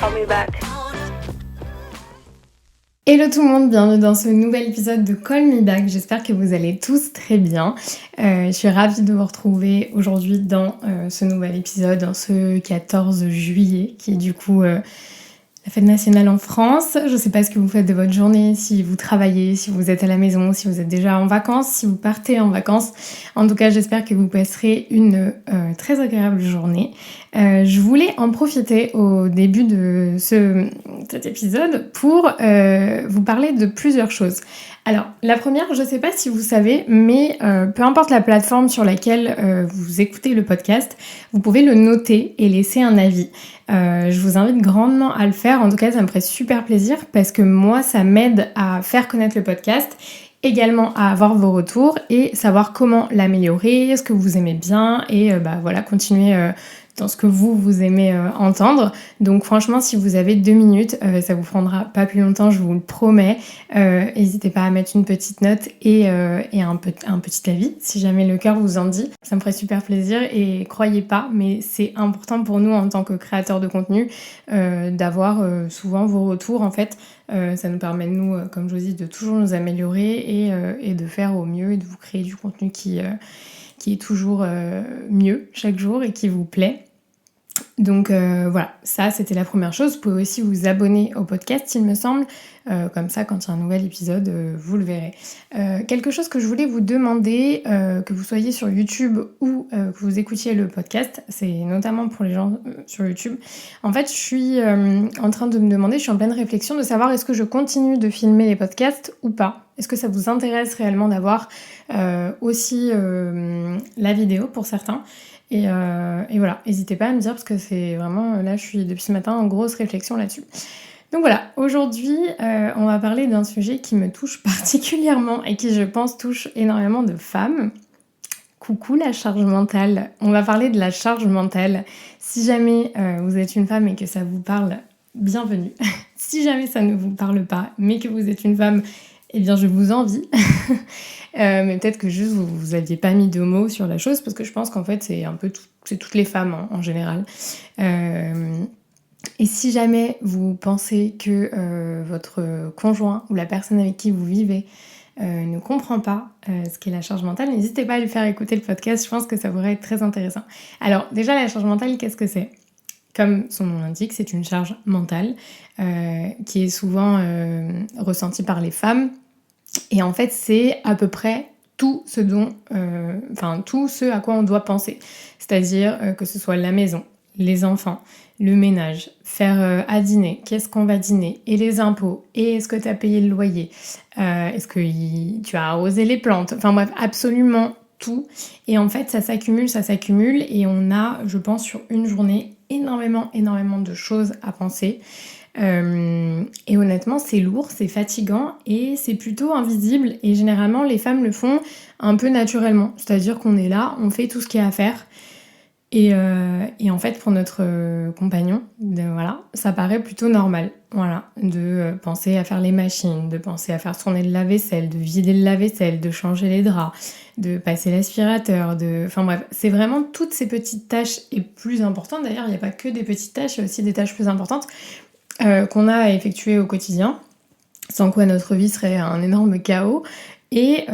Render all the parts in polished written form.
Call me back. Hello tout le monde, bienvenue dans ce nouvel épisode de Call Me Back. J'espère que vous allez tous très bien. Je suis ravie de vous retrouver aujourd'hui dans ce nouvel épisode, en ce 14 juillet, qui est du coup la fête nationale en France. Je sais pas ce que vous faites de votre journée, si vous travaillez, si vous êtes à la maison, si vous êtes déjà en vacances, si vous partez en vacances. En tout cas, j'espère que vous passerez une très agréable journée. Je voulais en profiter au début de cet épisode pour vous parler de plusieurs choses. Alors, la première, je sais pas si vous savez, mais peu importe la plateforme sur laquelle vous écoutez le podcast, vous pouvez le noter et laisser un avis. Je vous invite grandement à le faire. En tout cas, ça me ferait super plaisir parce que moi, ça m'aide à faire connaître le podcast, également à avoir vos retours et savoir comment l'améliorer, ce que vous aimez bien et voilà, continuer dans ce que vous aimez entendre. Donc franchement, si vous avez 2 minutes, ça vous prendra pas plus longtemps, je vous le promets. N'hésitez pas à mettre une petite note et un petit avis, si jamais le cœur vous en dit. Ça me ferait super plaisir et croyez pas, mais c'est important pour nous en tant que créateurs de contenu d'avoir souvent vos retours en fait. Ça nous permet, nous, comme je vous dis, de toujours nous améliorer et de faire au mieux et de vous créer du contenu qui est toujours mieux chaque jour et qui vous plaît. Donc voilà, ça c'était la première chose. Vous pouvez aussi vous abonner au podcast, il me semble. Comme ça, quand il y a un nouvel épisode, vous le verrez. Quelque chose que je voulais vous demander, que vous soyez sur YouTube ou que vous écoutiez le podcast, c'est notamment pour les gens sur YouTube. En fait, je suis en train de me demander, je suis en pleine réflexion de savoir est-ce que je continue de filmer les podcasts ou pas. Est-ce que ça vous intéresse réellement d'avoir aussi la vidéo pour certains ? Et voilà, n'hésitez pas à me dire parce que c'est vraiment, là je suis depuis ce matin en grosse réflexion là-dessus. Donc voilà, aujourd'hui on va parler d'un sujet qui me touche particulièrement et qui je pense touche énormément de femmes. Coucou la charge mentale, on va parler de la charge mentale. Si jamais vous êtes une femme et que ça vous parle, bienvenue. Si jamais ça ne vous parle pas mais que vous êtes une femme, eh bien je vous envie. Mais peut-être que juste vous aviez pas mis de mots sur la chose parce que je pense qu'en fait c'est un peu c'est toutes les femmes en général. Et si jamais vous pensez que votre conjoint ou la personne avec qui vous vivez ne comprend pas ce qu'est la charge mentale, n'hésitez pas à lui faire écouter le podcast, je pense que ça pourrait être très intéressant. Alors déjà la charge mentale, qu'est-ce que c'est ? Comme son nom l'indique, c'est une charge mentale qui est souvent ressentie par les femmes. Et en fait, c'est à peu près tout ce à quoi on doit penser. C'est-à-dire que ce soit la maison, les enfants, le ménage, faire à dîner, qu'est-ce qu'on va dîner, et les impôts, et est-ce que tu as payé le loyer, est-ce que tu as arrosé les plantes, enfin bref, absolument tout. Et en fait, ça s'accumule, et on a, je pense, sur une journée, énormément de choses à penser. Et honnêtement c'est lourd, c'est fatigant et c'est plutôt invisible et généralement les femmes le font un peu naturellement, c'est-à-dire qu'on est là, on fait tout ce qu'il y a à faire et en fait pour notre compagnon, voilà, ça paraît plutôt normal, voilà, de penser à faire les machines, de penser à faire tourner le lave-vaisselle, de vider le lave-vaisselle, de changer les draps, de passer l'aspirateur, enfin bref, c'est vraiment toutes ces petites tâches et plus importantes, d'ailleurs il n'y a pas que des petites tâches, il y a aussi des tâches plus importantes qu'on a à effectuer au quotidien, sans quoi notre vie serait un énorme chaos. Et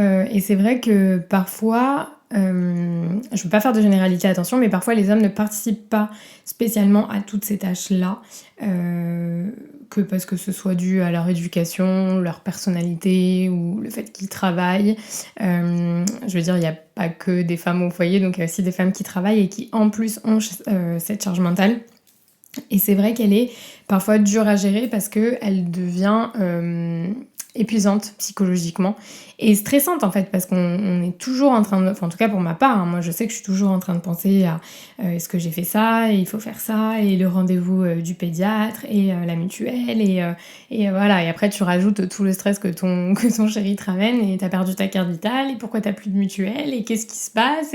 c'est vrai que parfois, je ne veux pas faire de généralité, attention, mais parfois les hommes ne participent pas spécialement à toutes ces tâches-là, que parce que ce soit dû à leur éducation, leur personnalité ou le fait qu'ils travaillent. Je veux dire, il n'y a pas que des femmes au foyer, donc il y a aussi des femmes qui travaillent et qui en plus ont cette charge mentale. Et c'est vrai qu'elle est parfois dure à gérer parce qu'elle devient épuisante psychologiquement et stressante en fait parce qu'on est toujours en train de... Enfin en tout cas pour ma part, hein, moi je sais que je suis toujours en train de penser à est-ce que j'ai fait ça, et il faut faire ça, et le rendez-vous du pédiatre, et la mutuelle, et voilà. Et après tu rajoutes tout le stress que ton chéri te ramène, et t'as perdu ta carte vitale, et pourquoi t'as plus de mutuelle, et qu'est-ce qui se passe,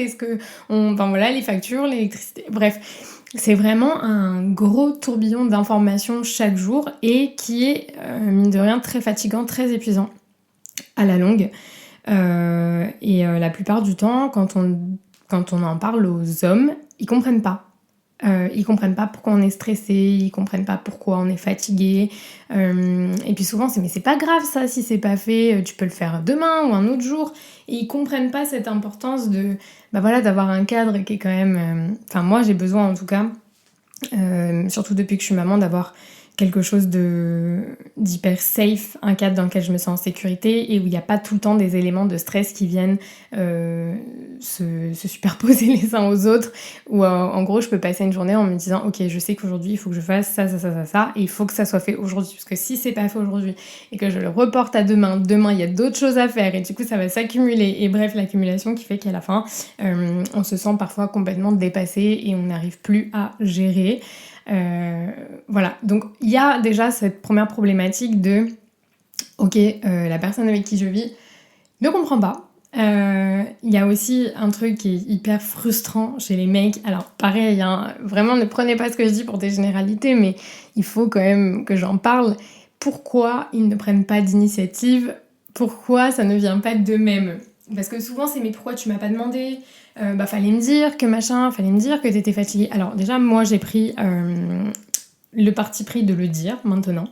enfin voilà, les factures, l'électricité, bref... C'est vraiment un gros tourbillon d'informations chaque jour et qui est, mine de rien, très fatigant, très épuisant à la longue. La plupart du temps, quand on en parle aux hommes, ils comprennent pas. Ils comprennent pas pourquoi on est stressé, ils comprennent pas pourquoi on est fatigué. Et puis souvent, mais c'est pas grave ça, si c'est pas fait, tu peux le faire demain ou un autre jour. Et ils comprennent pas cette importance de, d'avoir un cadre qui est quand même... Enfin, moi, j'ai besoin en tout cas, surtout depuis que je suis maman, d'avoir quelque chose d'hyper safe, un cadre dans lequel je me sens en sécurité et où il n'y a pas tout le temps des éléments de stress qui viennent se superposer les uns aux autres, où en gros je peux passer une journée en me disant ok, je sais qu'aujourd'hui il faut que je fasse ça, et il faut que ça soit fait aujourd'hui, parce que si c'est pas fait aujourd'hui et que je le reporte à demain il y a d'autres choses à faire et du coup ça va s'accumuler, et bref, l'accumulation qui fait qu'à la fin on se sent parfois complètement dépassé et on n'arrive plus à gérer. Voilà, donc il y a déjà cette première problématique de ok, la personne avec qui je vis ne comprend pas. Il y a aussi un truc qui est hyper frustrant chez les mecs. Alors pareil, hein, vraiment ne prenez pas ce que je dis pour des généralités, mais il faut quand même que j'en parle. Pourquoi ils ne prennent pas d'initiative? Pourquoi ça ne vient pas d'eux-mêmes? Parce que souvent c'est mais pourquoi tu m'as pas demandé? Fallait me dire que machin, fallait me dire que t'étais fatiguée. Alors déjà moi j'ai pris le parti pris de le dire maintenant.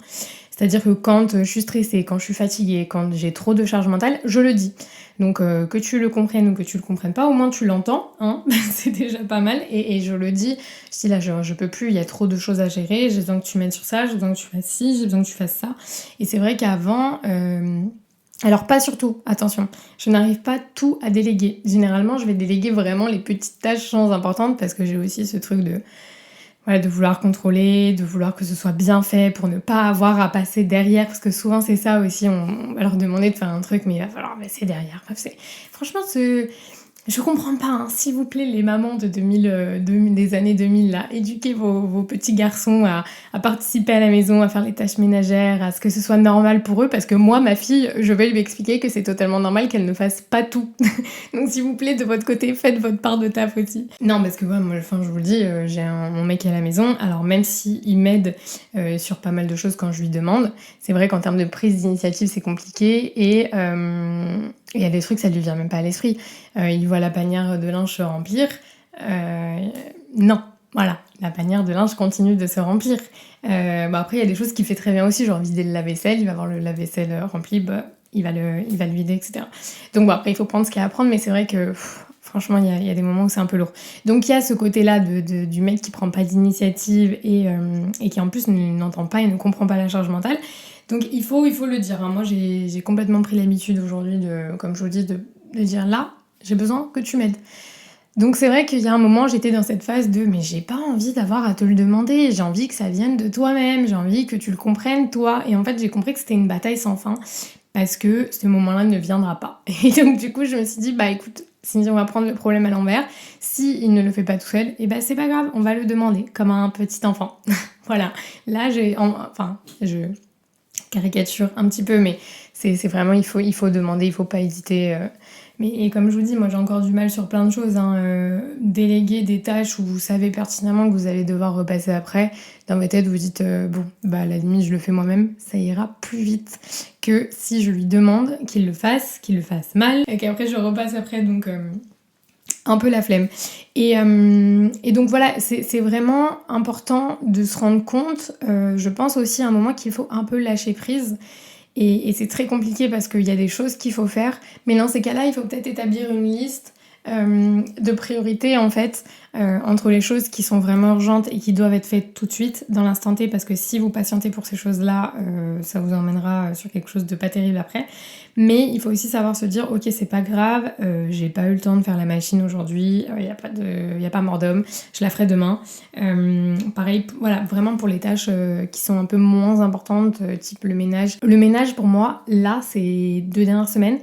C'est-à-dire que quand je suis stressée, quand je suis fatiguée, quand j'ai trop de charge mentale, je le dis. Donc que tu le comprennes ou que tu le comprennes pas, au moins tu l'entends, hein. C'est déjà pas mal. Et je le dis, je dis là je peux plus, il y a trop de choses à gérer, j'ai besoin que tu m'aides sur ça, j'ai besoin que tu fasses ci, j'ai besoin que tu fasses ça. Et c'est vrai qu'avant... Alors pas surtout, attention, je n'arrive pas tout à déléguer. Généralement, je vais déléguer vraiment les petites tâches sans importantes parce que j'ai aussi ce truc de vouloir contrôler, de vouloir que ce soit bien fait pour ne pas avoir à passer derrière, parce que souvent c'est ça aussi, on va leur demander de faire un truc mais il va falloir passer derrière. Bref, franchement, je comprends pas, hein. S'il vous plaît, les mamans de des années 2000, là, éduquez vos petits garçons à participer à la maison, à faire les tâches ménagères, à ce que ce soit normal pour eux, parce que moi, ma fille, je vais lui expliquer que c'est totalement normal qu'elle ne fasse pas tout. Donc s'il vous plaît, de votre côté, faites votre part de taf aussi. Non, parce que moi, je vous le dis, j'ai mon mec à la maison, alors même s'il m'aide sur pas mal de choses quand je lui demande, c'est vrai qu'en termes de prise d'initiative, c'est compliqué, et il y a des trucs, ça lui vient même pas à l'esprit. Il voit la panière de linge se remplir. Non, voilà, la panière de linge continue de se remplir. Après, il y a des choses qu'il fait très bien aussi, genre vider le lave-vaisselle, il va voir le lave-vaisselle rempli, il va le vider, etc. Donc bon, après, il faut prendre ce qu'il y a à prendre, mais c'est vrai que franchement, il y a des moments où c'est un peu lourd. Donc il y a ce côté-là du mec qui prend pas d'initiative et qui en plus n'entend pas et ne comprend pas la charge mentale. Donc il faut le dire, hein. Moi, j'ai complètement pris l'habitude aujourd'hui, comme je vous dis, de dire là, j'ai besoin que tu m'aides. Donc c'est vrai qu'il y a un moment, j'étais dans cette phase de mais j'ai pas envie d'avoir à te le demander, j'ai envie que ça vienne de toi-même, j'ai envie que tu le comprennes toi. Et en fait, j'ai compris que c'était une bataille sans fin parce que ce moment-là ne viendra pas. Et donc du coup, je me suis dit écoute, si on va prendre le problème à l'envers, si il ne le fait pas tout seul, c'est pas grave, on va le demander comme un petit enfant. Voilà. Là, je caricature un petit peu, mais c'est vraiment il faut demander, il faut pas hésiter. Et comme je vous dis, moi j'ai encore du mal sur plein de choses, hein. Déléguer des tâches où vous savez pertinemment que vous allez devoir repasser après, dans votre tête vous dites à la limite je le fais moi-même, ça ira plus vite que si je lui demande qu'il le fasse mal et qu'après je repasse après, donc un peu la flemme. Et donc voilà, c'est vraiment important de se rendre compte, je pense aussi à un moment qu'il faut un peu lâcher prise. Et c'est très compliqué parce qu'il y a des choses qu'il faut faire, mais dans ces cas-là, il faut peut-être établir une liste de priorités en fait, entre les choses qui sont vraiment urgentes et qui doivent être faites tout de suite dans l'instant T, parce que si vous patientez pour ces choses-là, ça vous emmènera sur quelque chose de pas terrible après. Mais il faut aussi savoir se dire ok, c'est pas grave, j'ai pas eu le temps de faire la machine aujourd'hui, y a pas mort d'homme, je la ferai demain. Pareil, voilà, vraiment pour les tâches qui sont un peu moins importantes, type le ménage. Le ménage pour moi, là, ces 2 dernières semaines,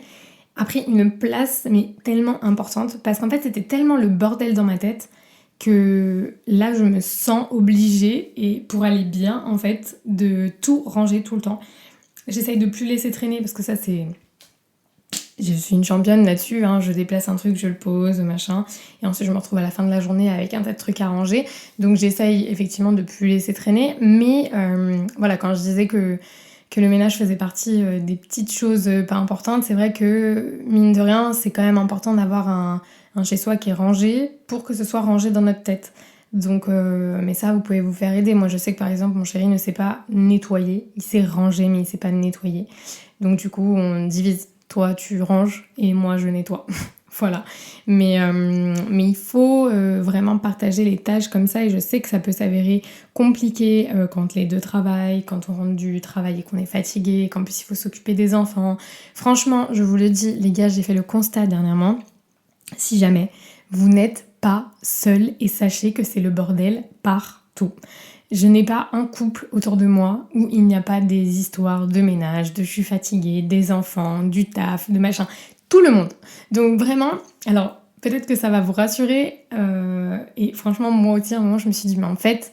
a pris une place mais tellement importante parce qu'en fait c'était tellement le bordel dans ma tête que là je me sens obligée, et pour aller bien en fait, de tout ranger tout le temps. J'essaye de plus laisser traîner parce que ça c'est... Je suis une championne là-dessus, hein. Je déplace un truc, je le pose, machin, et ensuite je me retrouve à la fin de la journée avec un tas de trucs à ranger. Donc j'essaye effectivement de plus laisser traîner, mais voilà, quand je disais que le ménage faisait partie des petites choses pas importantes, c'est vrai que, mine de rien, c'est quand même important d'avoir un chez-soi qui est rangé pour que ce soit rangé dans notre tête. Donc, mais ça, vous pouvez vous faire aider. Moi, je sais que par exemple, mon chéri ne sait pas nettoyer. Il sait ranger, mais il sait pas nettoyer. Donc, du coup, on divise. Toi, tu ranges et moi, je nettoie. Voilà. Mais il faut vraiment partager les tâches comme ça. Et je sais que ça peut s'avérer compliqué quand les deux travaillent, quand on rentre du travail et qu'on est fatigué, qu'en plus il faut s'occuper des enfants. Franchement, je vous le dis, les gars, j'ai fait le constat dernièrement. Si jamais vous n'êtes pas seul et sachez que c'est le bordel partout. Je n'ai pas un couple autour de moi où il n'y a pas des histoires de ménage, de je suis fatiguée, des enfants, du taf, de machin. Tout le monde. Donc vraiment, alors peut-être que ça va vous rassurer. Et franchement, moi aussi, à un moment, je me suis dit, mais en fait,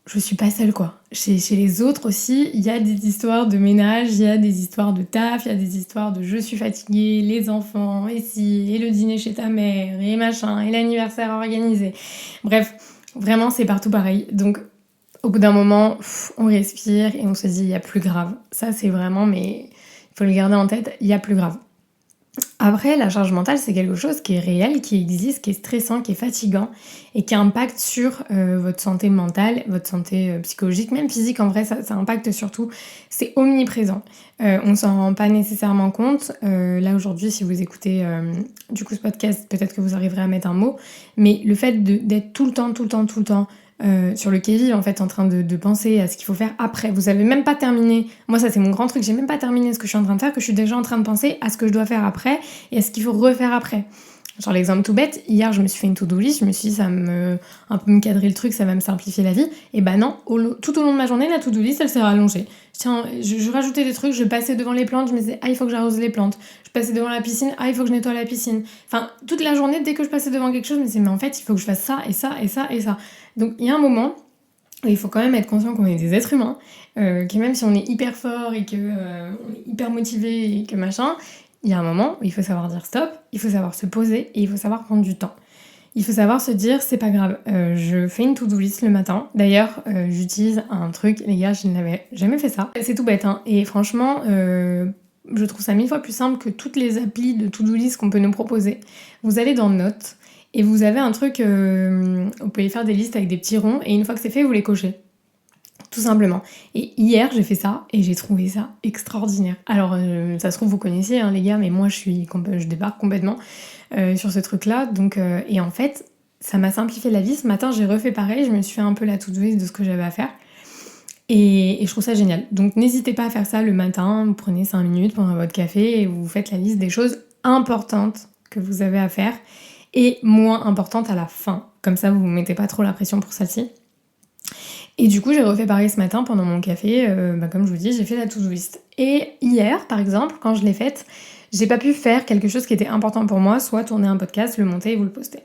je suis pas seule quoi. Chez les autres aussi, il y a des histoires de ménage, il y a des histoires de taf, il y a des histoires de je suis fatiguée, les enfants, et si, et le dîner chez ta mère, et machin, et l'anniversaire organisé. Bref, vraiment c'est partout pareil. Donc au bout d'un moment, on respire et on se dit il y a plus grave. Ça c'est vraiment, mais il faut le garder en tête, il y a plus grave. Après, la charge mentale, c'est quelque chose qui est réel, qui existe, qui est stressant, qui est fatigant et qui impacte sur votre santé mentale, votre santé psychologique, même physique. En vrai, ça impacte surtout. C'est omniprésent. On s'en rend pas nécessairement compte. Là, aujourd'hui, si vous écoutez du coup ce podcast, peut-être que vous arriverez à mettre un mot. Mais le fait d'être tout le temps sur le qui-vive en fait en train de penser à ce qu'il faut faire après. Vous avez même pas terminé. Moi ça c'est mon grand truc, j'ai même pas terminé ce que je suis en train de faire que je suis déjà en train de penser à ce que je dois faire après et à ce qu'il faut refaire après. Genre l'exemple tout bête, hier je me suis fait une to-do list, je me suis dit ça me un peu me cadrer le truc, ça va me simplifier la vie. Et bah non, tout au long de ma journée la to-do list elle s'est rallongée. Tiens, je rajoutais des trucs, je passais devant les plantes, je me disais ah il faut que j'arrose les plantes. Je passais devant la piscine, ah il faut que je nettoie la piscine. Enfin toute la journée dès que je passais devant quelque chose, je me disais mais en fait il faut que je fasse ça et ça et ça et ça. Donc il y a un moment où il faut quand même être conscient qu'on est des êtres humains, que même si on est hyper fort et que on est hyper motivé et que machin, il y a un moment où il faut savoir dire stop, il faut savoir se poser et il faut savoir prendre du temps. Il faut savoir se dire c'est pas grave, je fais une to-do list le matin. D'ailleurs, j'utilise un truc, les gars, je n'avais jamais fait ça. C'est tout bête, hein. Et franchement, je trouve ça 1000 fois plus simple que toutes les applis de to-do list qu'on peut nous proposer. Vous allez dans Notes et vous avez un truc, vous pouvez faire des listes avec des petits ronds et une fois que c'est fait, vous les cochez. Tout simplement. Et hier, j'ai fait ça et j'ai trouvé ça extraordinaire. Alors, ça se trouve, vous connaissiez, hein, les gars, mais moi, je débarque complètement sur ce truc-là. Donc, et en fait, ça m'a simplifié la vie. Ce matin, j'ai refait pareil. Je me suis fait un peu la to-do list de ce que j'avais à faire. Et je trouve ça génial. Donc, n'hésitez pas à faire ça le matin. Vous prenez 5 minutes pendant votre café et vous faites la liste des choses importantes que vous avez à faire et moins importantes à la fin. Comme ça, vous ne vous mettez pas trop la pression pour celle-ci. Et du coup, j'ai refait pareil ce matin pendant mon café. Comme je vous dis, j'ai fait la to-do list. Et hier, par exemple, quand je l'ai faite, j'ai pas pu faire quelque chose qui était important pour moi, soit tourner un podcast, le monter et vous le poster.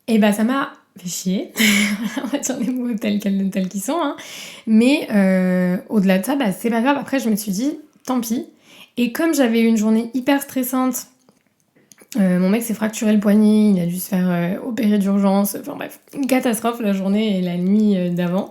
Et ça m'a fait chier. On va dire les mots tels qu'ils sont. Hein. Mais au-delà de ça, c'est pas grave. Après, je me suis dit, tant pis. Et comme j'avais eu une journée hyper stressante, mon mec s'est fracturé le poignet, il a dû se faire opérer d'urgence, enfin bref, une catastrophe la journée et la nuit d'avant.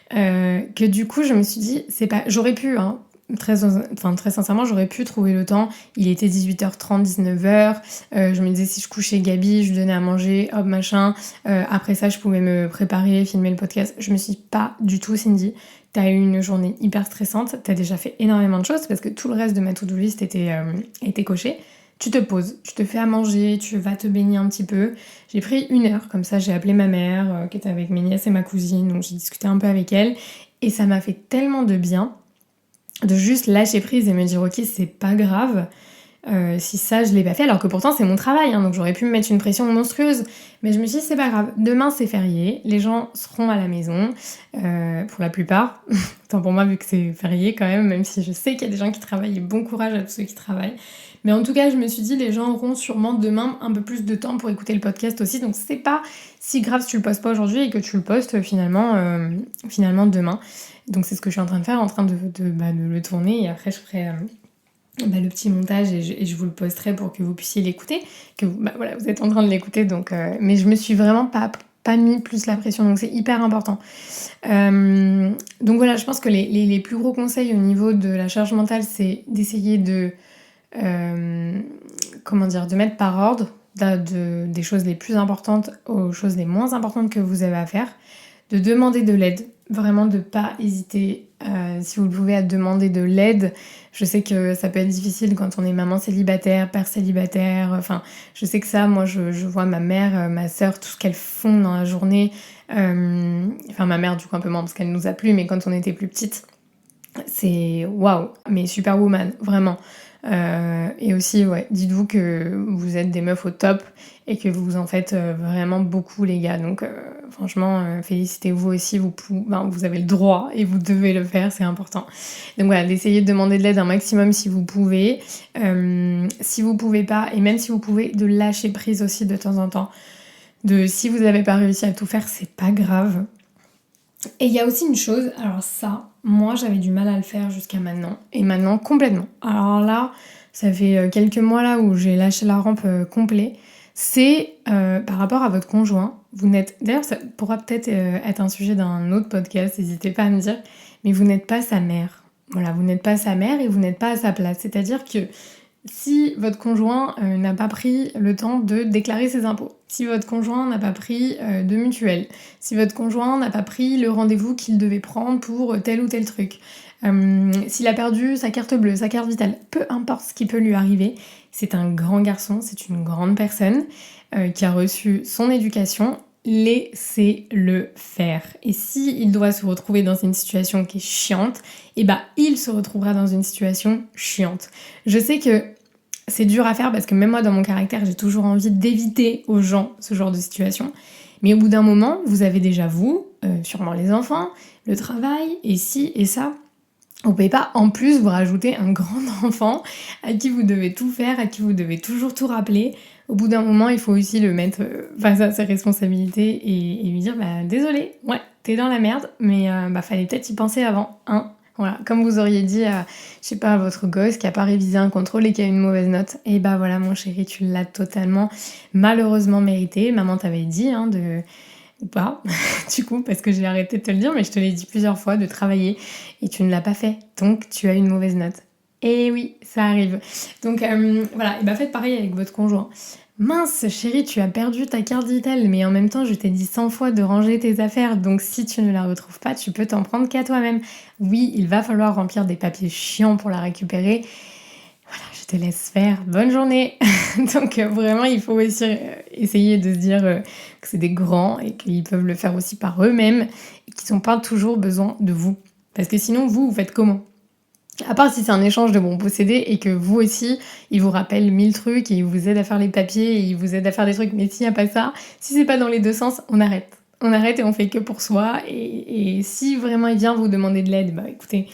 Que du coup, je me suis dit, c'est pas. J'aurais pu, hein, très sincèrement, j'aurais pu trouver le temps. Il était 18h30, 19h. Je me disais, si je couchais Gabi, je lui donnais à manger, hop, machin. Après ça, je pouvais me préparer, filmer le podcast. Je me suis dit, pas du tout, Cindy. T'as eu une journée hyper stressante, t'as déjà fait énormément de choses parce que tout le reste de ma to-do list était coché. Tu te poses, tu te fais à manger, tu vas te baigner un petit peu. J'ai pris 1 heure, comme ça j'ai appelé ma mère qui était avec mes nièces et ma cousine, donc j'ai discuté un peu avec elle. Et ça m'a fait tellement de bien de juste lâcher prise et me dire ok c'est pas grave si ça je l'ai pas fait, alors que pourtant c'est mon travail, hein, donc j'aurais pu me mettre une pression monstrueuse. Mais je me suis dit c'est pas grave, demain c'est férié, les gens seront à la maison, pour la plupart. Tant pour moi vu que c'est férié quand même si je sais qu'il y a des gens qui travaillent et bon courage à tous ceux qui travaillent. Mais en tout cas, je me suis dit, les gens auront sûrement demain un peu plus de temps pour écouter le podcast aussi. Donc c'est pas si grave si tu le postes pas aujourd'hui et que tu le postes finalement demain. Donc c'est ce que je suis en train de faire, en train de le tourner. Et après, je ferai le petit montage et je vous le posterai pour que vous puissiez l'écouter. Que vous êtes en train de l'écouter. Donc, mais je me suis vraiment pas mis plus la pression. Donc c'est hyper important. Donc voilà, je pense que les plus gros conseils au niveau de la charge mentale, c'est d'essayer de mettre par ordre. des choses les plus importantes aux choses les moins importantes que vous avez à faire, de demander de l'aide, vraiment de pas hésiter, si vous le pouvez, à demander de l'aide. Je sais que ça peut être difficile quand on est maman célibataire, père célibataire, enfin, je sais que ça, moi je vois ma mère, ma sœur, tout ce qu'elles font dans la journée, enfin ma mère du coup un peu moins parce qu'elle nous a plu, mais quand on était plus petite, c'est waouh, mais superwoman, vraiment. Et aussi, ouais, dites-vous que vous êtes des meufs au top et que vous en faites vraiment beaucoup, les gars. Donc, franchement, félicitez-vous aussi. Vous avez le droit et vous devez le faire, c'est important. Donc voilà, d'essayer de demander de l'aide un maximum si vous pouvez. Si vous pouvez pas, et même si vous pouvez, de lâcher prise aussi de temps en temps. Si vous n'avez pas réussi à tout faire, c'est pas grave. Et il y a aussi une chose, alors ça, moi j'avais du mal à le faire jusqu'à maintenant, et maintenant complètement. Alors là, ça fait quelques mois là où j'ai lâché la rampe complet, c'est par rapport à votre conjoint. D'ailleurs ça pourra peut-être être un sujet d'un autre podcast, n'hésitez pas à me dire, mais vous n'êtes pas sa mère. Voilà, vous n'êtes pas sa mère et vous n'êtes pas à sa place. C'est-à-dire que si votre conjoint n'a pas pris le temps de déclarer ses impôts, si votre conjoint n'a pas pris de mutuelle, si votre conjoint n'a pas pris le rendez-vous qu'il devait prendre pour tel ou tel truc, s'il a perdu sa carte bleue, sa carte vitale, peu importe ce qui peut lui arriver, c'est un grand garçon, c'est une grande personne qui a reçu son éducation. Laissez-le faire. Et s'il doit se retrouver dans une situation qui est chiante, il se retrouvera dans une situation chiante. Je sais que c'est dur à faire parce que même moi, dans mon caractère, j'ai toujours envie d'éviter aux gens ce genre de situation. Mais au bout d'un moment, vous avez déjà vous, sûrement les enfants, le travail, et ci et ça. Vous pouvez pas en plus vous rajouter un grand enfant à qui vous devez tout faire, à qui vous devez toujours tout rappeler. Au bout d'un moment, il faut aussi le mettre face à ses responsabilités et lui dire désolé, ouais, t'es dans la merde, mais fallait peut-être y penser avant, hein. Voilà, comme vous auriez dit à, je sais pas, à votre gosse qui a pas révisé un contrôle et qui a une mauvaise note, et voilà mon chéri, tu l'as totalement malheureusement mérité. Maman t'avait dit, hein, ou pas, du coup, parce que j'ai arrêté de te le dire, mais je te l'ai dit plusieurs fois, de travailler, et tu ne l'as pas fait, donc tu as une mauvaise note. Et oui, ça arrive. Donc voilà, et faites pareil avec votre conjoint. Mince, chérie, tu as perdu ta carte vitale, mais en même temps, je t'ai dit 100 fois de ranger tes affaires, donc si tu ne la retrouves pas, tu peux t'en prendre qu'à toi-même. Oui, il va falloir remplir des papiers chiants pour la récupérer. Voilà, je te laisse faire. Bonne journée. Donc vraiment, il faut aussi essayer de se dire que c'est des grands et qu'ils peuvent le faire aussi par eux-mêmes et qu'ils n'ont pas toujours besoin de vous. Parce que sinon, vous faites comment ? À part si c'est un échange de bons procédés et que vous aussi, il vous rappelle 1000 trucs et il vous aide à faire les papiers et il vous aide à faire des trucs, mais s'il n'y a pas ça, si c'est pas dans les deux sens, on arrête. On arrête et on fait que pour soi. Et si vraiment il vient vous demander de l'aide, écoutez,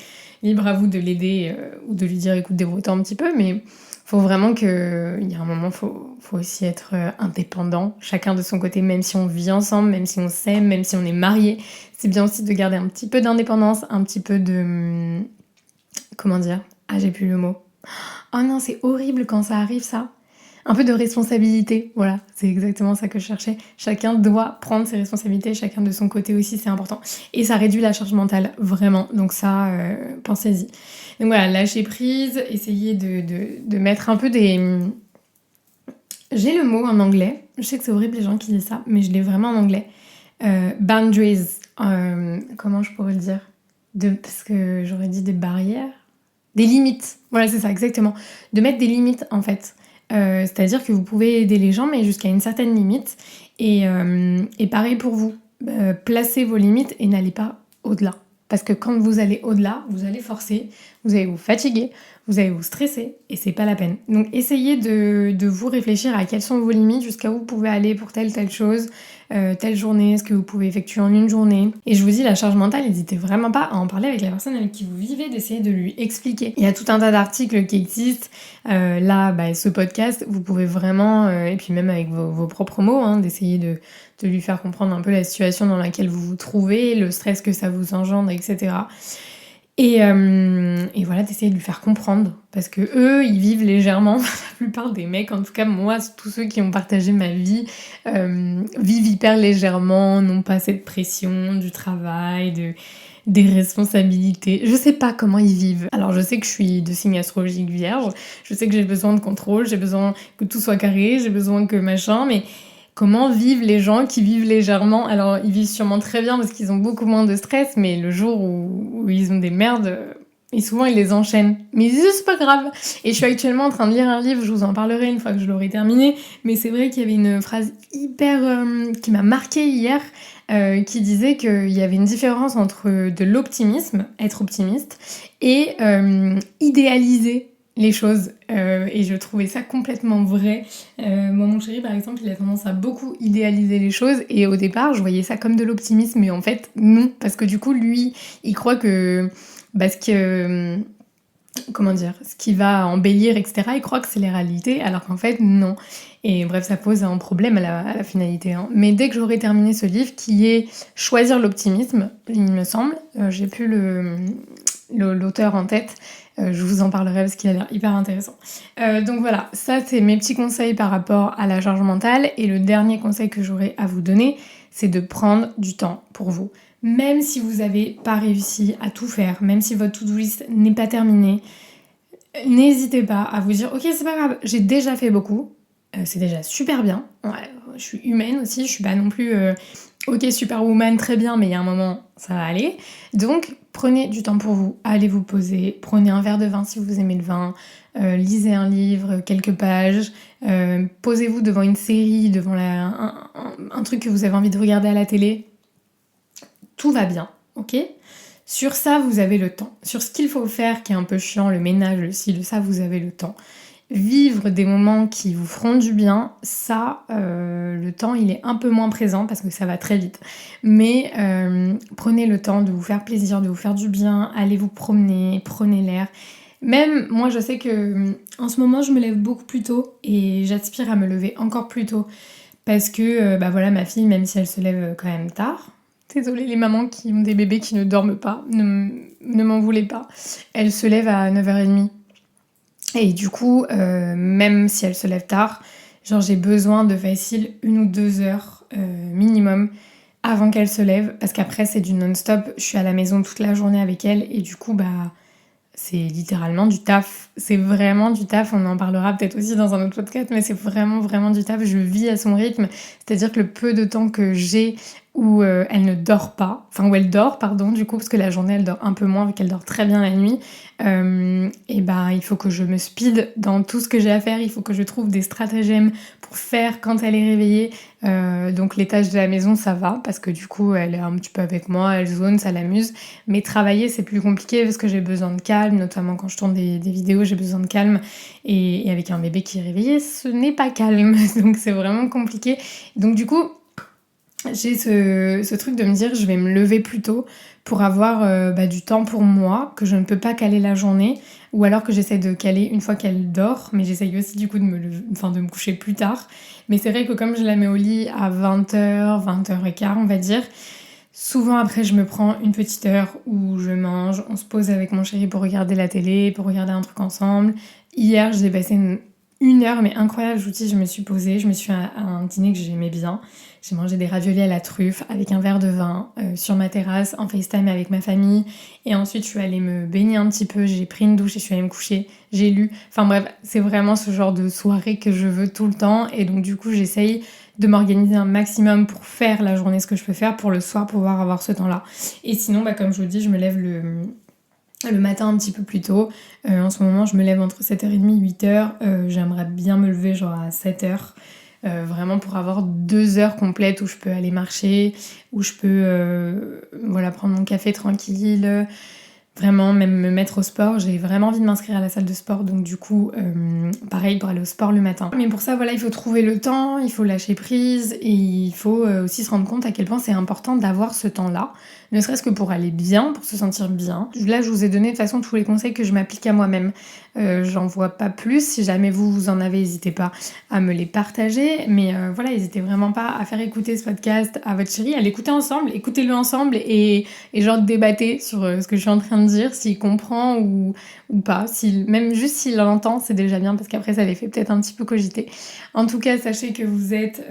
libre à vous de l'aider ou de lui dire écoute, débrouille-toi un petit peu, mais faut vraiment qu'il y a un moment, faut aussi être indépendant, chacun de son côté, même si on vit ensemble, même si on s'aime, même si on est mariés. C'est bien aussi de garder un petit peu d'indépendance, un petit peu de... Comment dire ? Ah, j'ai plus le mot. Oh non, c'est horrible quand ça arrive, ça. Un peu de responsabilité, voilà, c'est exactement ça que je cherchais. Chacun doit prendre ses responsabilités, chacun de son côté aussi, c'est important. Et ça réduit la charge mentale, vraiment. Donc ça, pensez-y. Donc voilà, lâcher prise, essayez de mettre un peu des... J'ai le mot en anglais, je sais que c'est horrible les gens qui disent ça, mais je l'ai vraiment en anglais. Boundaries, comment je pourrais le dire ? Parce que j'aurais dit des barrières. Des limites, voilà c'est ça exactement. De mettre des limites en fait. C'est-à-dire que vous pouvez aider les gens mais jusqu'à une certaine limite. Et pareil pour vous. Placez vos limites et n'allez pas au-delà. Parce que quand vous allez au-delà, vous allez forcer, vous allez vous fatiguer, vous allez vous stresser et c'est pas la peine. Donc essayez de vous réfléchir à quelles sont vos limites, jusqu'à où vous pouvez aller pour telle chose, telle journée, ce que vous pouvez effectuer en une journée. Et je vous dis, la charge mentale, n'hésitez vraiment pas à en parler avec la personne avec qui vous vivez, d'essayer de lui expliquer. Il y a tout un tas d'articles qui existent. Ce podcast, vous pouvez vraiment, et puis même avec vos propres mots, hein, d'essayer de lui faire comprendre un peu la situation dans laquelle vous vous trouvez, le stress que ça vous engendre, etc. Et voilà, d'essayer de lui faire comprendre. Parce que eux, ils vivent légèrement. La plupart des mecs, en tout cas moi, tous ceux qui ont partagé ma vie, vivent hyper légèrement, n'ont pas cette pression du travail, des responsabilités. Je sais pas comment ils vivent. Alors je sais que je suis de signe astrologique vierge, je sais que j'ai besoin de contrôle, j'ai besoin que tout soit carré, j'ai besoin que machin, mais comment vivent les gens qui vivent légèrement? Alors ils vivent sûrement très bien parce qu'ils ont beaucoup moins de stress, mais le jour où ils ont des merdes, et souvent ils les enchaînent. Mais c'est pas grave. Et je suis actuellement en train de lire un livre, je vous en parlerai une fois que je l'aurai terminé, mais c'est vrai qu'il y avait une phrase hyper qui m'a marquée hier, qui disait qu'il y avait une différence entre de l'optimisme, être optimiste, et idéaliser les choses. Et je trouvais ça complètement vrai. Moi, mon chéri, par exemple, il a tendance à beaucoup idéaliser les choses, et au départ, je voyais ça comme de l'optimisme, mais en fait, non, parce que du coup, lui, il croit que... Parce que... Comment dire, ce qui va embellir, etc., il croit que c'est les réalités, alors qu'en fait, non. Et bref, ça pose un problème à la finalité. Hein. Mais dès que j'aurai terminé ce livre, qui est Choisir l'optimisme, il me semble, j'ai plus l'auteur en tête, je vous en parlerai parce qu'il a l'air hyper intéressant. Donc voilà, ça c'est mes petits conseils par rapport à la charge mentale. Et le dernier conseil que j'aurai à vous donner, c'est de prendre du temps pour vous. Même si vous n'avez pas réussi à tout faire, même si votre to-do list n'est pas terminée, n'hésitez pas à vous dire « Ok, c'est pas grave, j'ai déjà fait beaucoup, c'est déjà super bien. Ouais, je suis humaine aussi, je suis pas non plus ok, superwoman, très bien, mais il y a un moment, ça va aller. » Donc, prenez du temps pour vous, allez vous poser, prenez un verre de vin si vous aimez le vin, lisez un livre, quelques pages, posez-vous devant une série, devant un truc que vous avez envie de regarder à la télé. Tout va bien, ok ? Sur ça, vous avez le temps. Sur ce qu'il faut faire, qui est un peu chiant, le ménage, le ci, le ça, vous avez le temps. Vivre des moments qui vous feront du bien, ça, le temps, il est un peu moins présent parce que ça va très vite. Mais prenez le temps de vous faire plaisir, de vous faire du bien, allez vous promener, prenez l'air. Même moi, je sais que en ce moment, je me lève beaucoup plus tôt et j'aspire à me lever encore plus tôt parce que, bah voilà, ma fille, même si elle se lève quand même tard, désolée les mamans qui ont des bébés qui ne dorment pas, ne m'en voulez pas. Elle se lève à 9h30. Et du coup, même si elle se lève tard, genre j'ai besoin de facile 1 ou 2 heures minimum avant qu'elle se lève. Parce qu'après c'est du non-stop, je suis à la maison toute la journée avec elle et du coup bah c'est littéralement du taf. C'est vraiment du taf, on en parlera peut-être aussi dans un autre podcast, mais c'est vraiment vraiment du taf. Je vis à son rythme, c'est-à-dire que le peu de temps que j'ai où elle ne dort pas, enfin où elle dort pardon du coup, parce que la journée elle dort un peu moins vu qu'elle dort très bien la nuit, et ben il faut que je me speed dans tout ce que j'ai à faire, il faut que je trouve des stratagèmes pour faire quand elle est réveillée. Donc les tâches de la maison ça va parce que du coup elle est un petit peu avec moi, elle zone, ça l'amuse, mais travailler c'est plus compliqué parce que j'ai besoin de calme, notamment quand je tourne des vidéos j'ai besoin de calme, et avec un bébé qui est réveillé ce n'est pas calme donc c'est vraiment compliqué. Donc du coup j'ai ce truc de me dire je vais me lever plus tôt pour avoir du temps pour moi, que je ne peux pas caler la journée, ou alors que j'essaie de caler une fois qu'elle dort, mais j'essaye aussi du coup de me coucher plus tard. Mais c'est vrai que comme je la mets au lit à 20h, 20h15 on va dire, souvent après je me prends une petite heure où je mange, on se pose avec mon chéri pour regarder la télé, pour regarder un truc ensemble. Hier j'ai passé une heure mais incroyable, je vous dis, je me suis posée, je me suis fait un dîner que j'aimais bien. J'ai mangé des raviolis à la truffe avec un verre de vin sur ma terrasse en FaceTime avec ma famille. Et ensuite, je suis allée me baigner un petit peu, j'ai pris une douche et je suis allée me coucher. J'ai lu. Enfin bref, c'est vraiment ce genre de soirée que je veux tout le temps. Et donc du coup, j'essaye de m'organiser un maximum pour faire la journée ce que je peux faire pour le soir pouvoir avoir ce temps-là. Et sinon, comme je vous dis, je me lève le matin un petit peu plus tôt. En ce moment, je me lève entre 7h30 et 8h. J'aimerais bien me lever genre à 7h. Vraiment pour avoir 2 heures complètes où je peux aller marcher, où je peux prendre mon café tranquille, vraiment même me mettre au sport. J'ai vraiment envie de m'inscrire à la salle de sport, donc du coup pareil pour aller au sport le matin. Mais pour ça voilà, il faut trouver le temps, il faut lâcher prise, et il faut aussi se rendre compte à quel point c'est important d'avoir ce temps-là, ne serait-ce que pour aller bien, pour se sentir bien. Là je vous ai donné de toute façon tous les conseils que je m'applique à moi-même. J'en vois pas plus, si jamais vous en avez, n'hésitez pas à me les partager, mais voilà, n'hésitez vraiment pas à faire écouter ce podcast à votre chérie, à l'écouter ensemble, écoutez-le ensemble et genre débattez sur ce que je suis en train de dire, s'il comprend ou pas. Même juste s'il l'entend, c'est déjà bien, parce qu'après ça les fait peut-être un petit peu cogiter. En tout cas, sachez que vous êtes,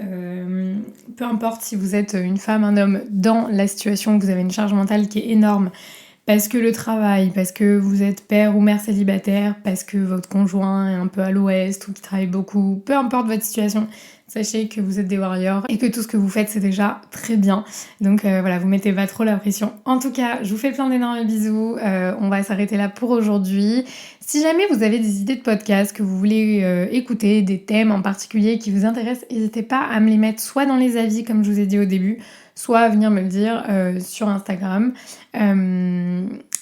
peu importe si vous êtes une femme, un homme, dans la situation où vous avez une charge mentale qui est énorme, parce que le travail, parce que vous êtes père ou mère célibataire, parce que votre conjoint est un peu à l'ouest ou qui travaille beaucoup, peu importe votre situation, sachez que vous êtes des warriors et que tout ce que vous faites c'est déjà très bien. Donc voilà, vous mettez pas trop la pression. En tout cas, je vous fais plein d'énormes bisous. On va s'arrêter là pour aujourd'hui. Si jamais vous avez des idées de podcasts que vous voulez écouter, des thèmes en particulier qui vous intéressent, n'hésitez pas à me les mettre soit dans les avis comme je vous ai dit au début, soit à venir me le dire sur Instagram.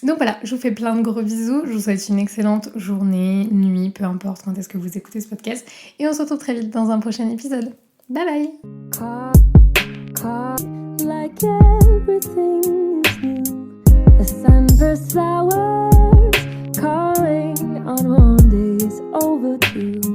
Donc voilà, je vous fais plein de gros bisous, je vous souhaite une excellente journée, nuit, peu importe quand est-ce que vous écoutez ce podcast, et on se retrouve très vite dans un prochain épisode. Bye bye. Like everything is new. The sunburst flowers calling on Mondays overdue.